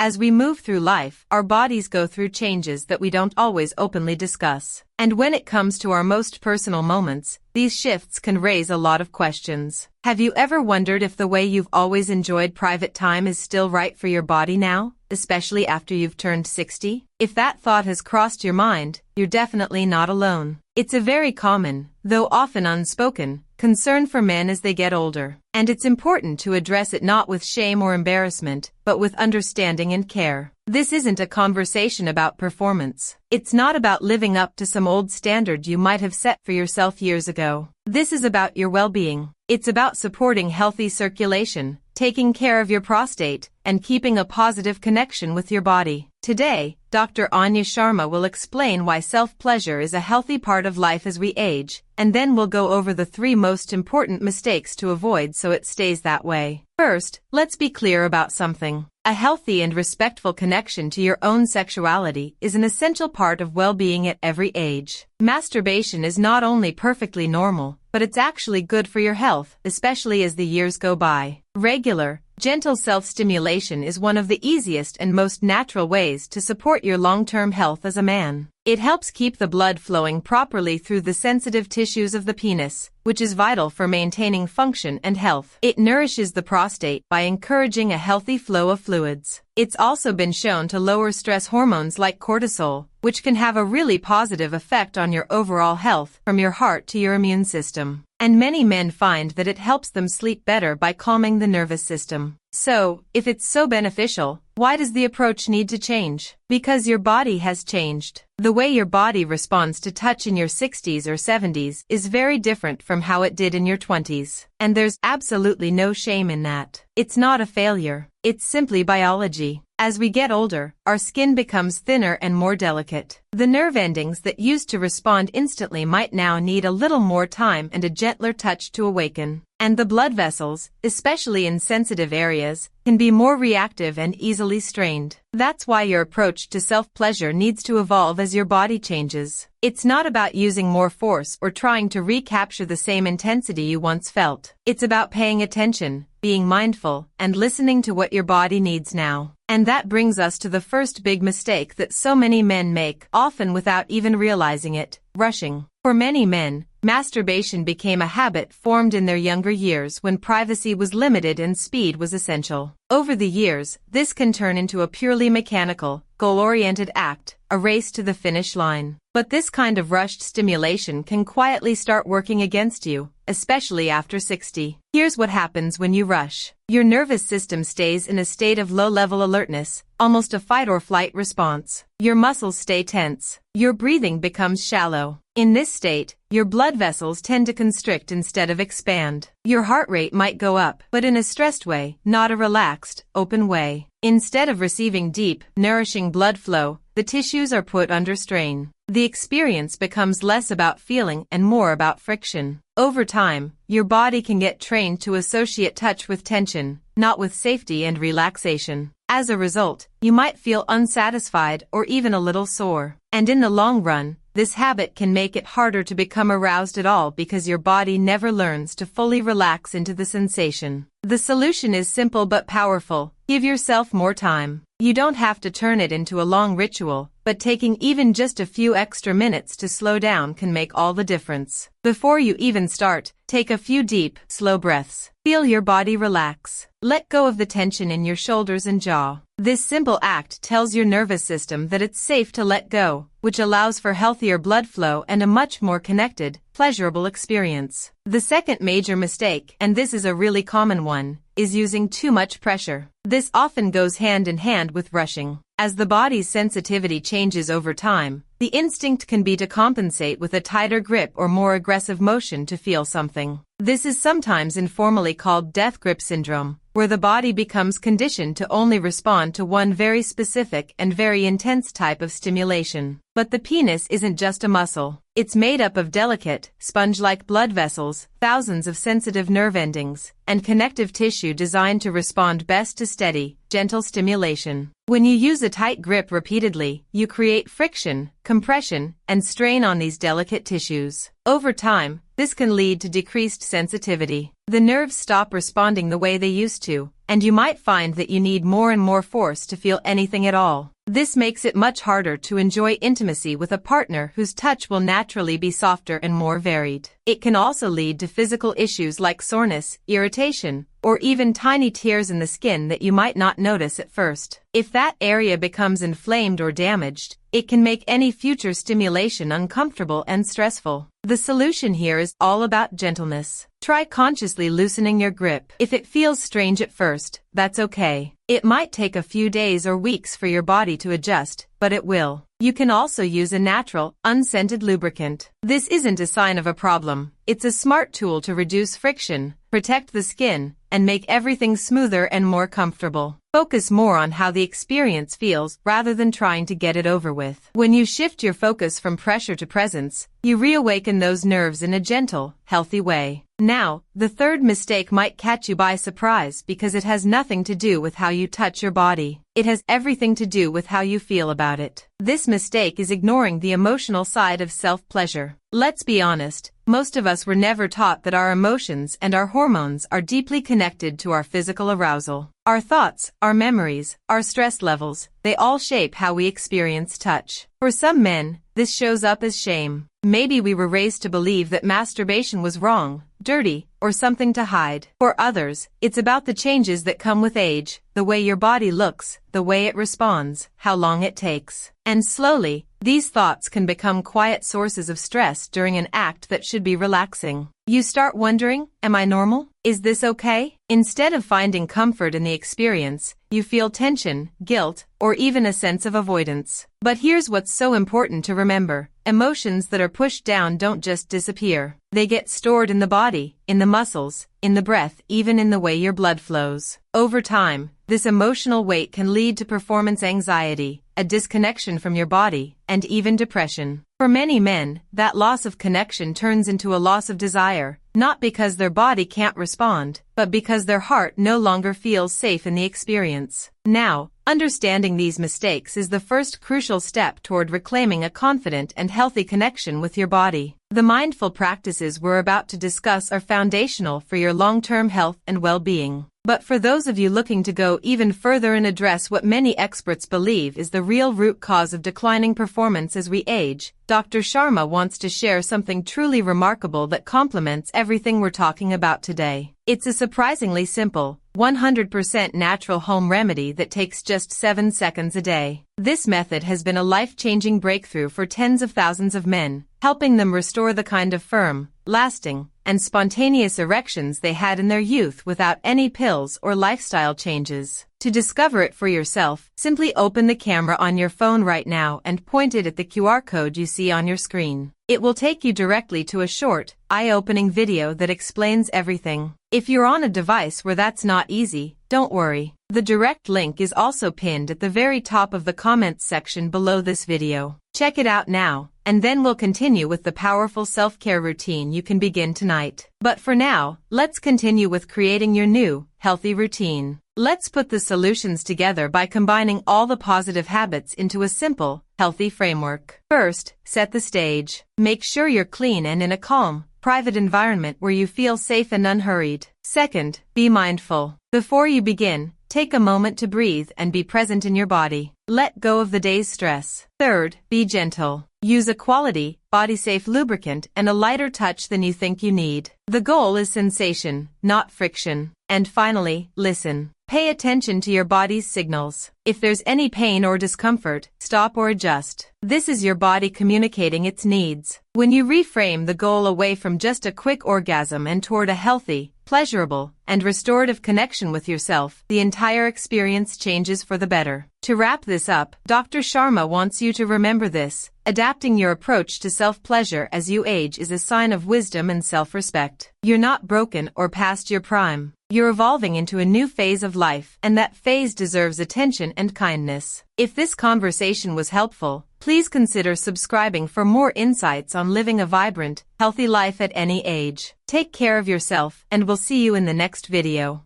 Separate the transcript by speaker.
Speaker 1: As we move through life, our bodies go through changes that we don't always openly discuss. And when it comes to our most personal moments, these shifts can raise a lot of questions. Have you ever wondered if the way you've always enjoyed private time is still right for your body now, especially after you've turned 60? If that thought has crossed your mind, you're definitely not alone. It's a very common, though often unspoken, concern for men as they get older. And it's important to address it not with shame or embarrassment, but with understanding and care. This isn't a conversation about performance. It's not about living up to some old standard you might have set for yourself years ago. This is about your well-being. It's about supporting healthy circulation, taking care of your prostate, and keeping a positive connection with your body. Today, Dr. Anya Sharma will explain why self-pleasure is a healthy part of life as we age, and then we'll go over the 3 most important mistakes to avoid so it stays that way. First, let's be clear about something. A healthy and respectful connection to your own sexuality is an essential part of well-being at every age. Masturbation is not only perfectly normal, but it's actually good for your health, especially as the years go by. Regular, gentle self-stimulation is one of the easiest and most natural ways to support your long-term health as a man. It helps keep the blood flowing properly through the sensitive tissues of the penis, which is vital for maintaining function and health. It nourishes the prostate by encouraging a healthy flow of fluids. It's also been shown to lower stress hormones like cortisol, which can have a really positive effect on your overall health, from your heart to your immune system. And many men find that it helps them sleep better by calming the nervous system. So, if it's so beneficial, why does the approach need to change? Because your body has changed. The way your body responds to touch in your 60s or 70s is very different from how it did in your 20s. And there's absolutely no shame in that. It's not a failure. It's simply biology. As we get older, our skin becomes thinner and more delicate. The nerve endings that used to respond instantly might now need a little more time and a gentler touch to awaken. And the blood vessels, especially in sensitive areas, can be more reactive and easily strained. That's why your approach to self-pleasure needs to evolve as your body changes. It's not about using more force or trying to recapture the same intensity you once felt. It's about paying attention, being mindful, and listening to what your body needs now. And that brings us to the first big mistake that so many men make, often without even realizing it: rushing. For many men, masturbation became a habit formed in their younger years when privacy was limited and speed was essential. Over the years, this can turn into a purely mechanical, goal-oriented act, a race to the finish line. But this kind of rushed stimulation can quietly start working against you, especially after 60. Here's what happens when you rush. Your nervous system stays in a state of low-level alertness, almost a fight-or-flight response. Your muscles stay tense. Your breathing becomes shallow. In this state, your blood vessels tend to constrict instead of expand. Your heart rate might go up, but in a stressed way, not a relaxed, open way. Instead of receiving deep, nourishing blood flow, the tissues are put under strain. The experience becomes less about feeling and more about friction. Over time, your body can get trained to associate touch with tension, not with safety and relaxation. As a result, you might feel unsatisfied or even a little sore. And in the long run, this habit can make it harder to become aroused at all because your body never learns to fully relax into the sensation. The solution is simple but powerful. Give yourself more time. You don't have to turn it into a long ritual, but taking even just a few extra minutes to slow down can make all the difference. Before you even start, take a few deep, slow breaths. Feel your body relax. Let go of the tension in your shoulders and jaw. This simple act tells your nervous system that it's safe to let go, which allows for healthier blood flow and a much more connected, pleasurable experience. The second major mistake, and this is a really common one, is using too much pressure. This often goes hand in hand with rushing. As the body's sensitivity changes over time, the instinct can be to compensate with a tighter grip or more aggressive motion to feel something. This is sometimes informally called death grip syndrome, where the body becomes conditioned to only respond to one very specific and very intense type of stimulation. But the penis isn't just a muscle. It's made up of delicate, sponge-like blood vessels, thousands of sensitive nerve endings, and connective tissue designed to respond best to steady, gentle stimulation. When you use a tight grip repeatedly, you create friction, compression, and strain on these delicate tissues. Over time, this can lead to decreased sensitivity. The nerves stop responding the way they used to, and you might find that you need more and more force to feel anything at all. This makes it much harder to enjoy intimacy with a partner whose touch will naturally be softer and more varied. It can also lead to physical issues like soreness, irritation, or even tiny tears in the skin that you might not notice at first. If that area becomes inflamed or damaged, it can make any future stimulation uncomfortable and stressful. The solution here is all about gentleness. Try consciously loosening your grip. If it feels strange at first, that's okay. It might take a few days or weeks for your body to adjust, but it will. You can also use a natural, unscented lubricant. This isn't a sign of a problem. It's a smart tool to reduce friction, protect the skin, and make everything smoother and more comfortable. Focus more on how the experience feels rather than trying to get it over with. When you shift your focus from pressure to presence, you reawaken those nerves in a gentle, healthy way. Now, the third mistake might catch you by surprise because it has nothing to do with how you touch your body. It has everything to do with how you feel about it. This mistake is ignoring the emotional side of self-pleasure. Let's be honest, most of us were never taught that our emotions and our hormones are deeply connected to our physical arousal. Our thoughts, our memories, our stress levels, they all shape how we experience touch. For some men, this shows up as shame. Maybe we were raised to believe that masturbation was wrong, dirty, or something to hide. For others, it's about the changes that come with age, the way your body looks, the way it responds, how long it takes. And slowly, these thoughts can become quiet sources of stress during an act that should be relaxing. You start wondering, am I normal? Is this okay? Instead of finding comfort in the experience, you feel tension, guilt, or even a sense of avoidance. But here's what's so important to remember. Emotions that are pushed down don't just disappear. They get stored in the body, in the muscles, in the breath, even in the way your blood flows. Over time, this emotional weight can lead to performance anxiety, a disconnection from your body, and even depression. For many men, that loss of connection turns into a loss of desire, not because their body can't respond, but because their heart no longer feels safe in the experience. Now, understanding these mistakes is the first crucial step toward reclaiming a confident and healthy connection with your body. The mindful practices we're about to discuss are foundational for your long-term health and well-being. But for those of you looking to go even further and address what many experts believe is the real root cause of declining performance as we age, Dr. Sharma wants to share something truly remarkable that complements everything we're talking about today. It's a surprisingly simple, 100% natural home remedy that takes just 7 seconds a day. This method has been a life-changing breakthrough for tens of thousands of men, helping them restore the kind of firm, lasting, and spontaneous erections they had in their youth without any pills or lifestyle changes. To discover it for yourself, simply open the camera on your phone right now and point it at the QR code you see on your screen. It will take you directly to a short, eye-opening video that explains everything. If you're on a device where that's not easy, don't worry. The direct link is also pinned at the very top of the comments section below this video. Check it out now, and then we'll continue with the powerful self-care routine you can begin tonight. But for now, let's continue with creating your new, healthy routine. Let's put the solutions together by combining all the positive habits into a simple, healthy framework. First, set the stage. Make sure you're clean and in a calm, private environment where you feel safe and unhurried. Second, be mindful. Before you begin, take a moment to breathe and be present in your body. Let go of the day's stress. Third, be gentle. Use a quality, body-safe lubricant and a lighter touch than you think you need. The goal is sensation, not friction. And finally, listen. Pay attention to your body's signals. If there's any pain or discomfort, stop or adjust. This is your body communicating its needs. When you reframe the goal away from just a quick orgasm and toward a healthy, pleasurable, and restorative connection with yourself, the entire experience changes for the better. To wrap this up, Dr. Sharma wants you to remember this. Adapting your approach to self-pleasure as you age is a sign of wisdom and self-respect. You're not broken or past your prime. You're evolving into a new phase of life, and that phase deserves attention and kindness. If this conversation was helpful, please consider subscribing for more insights on living a vibrant, healthy life at any age. Take care of yourself, and we'll see you in the next video.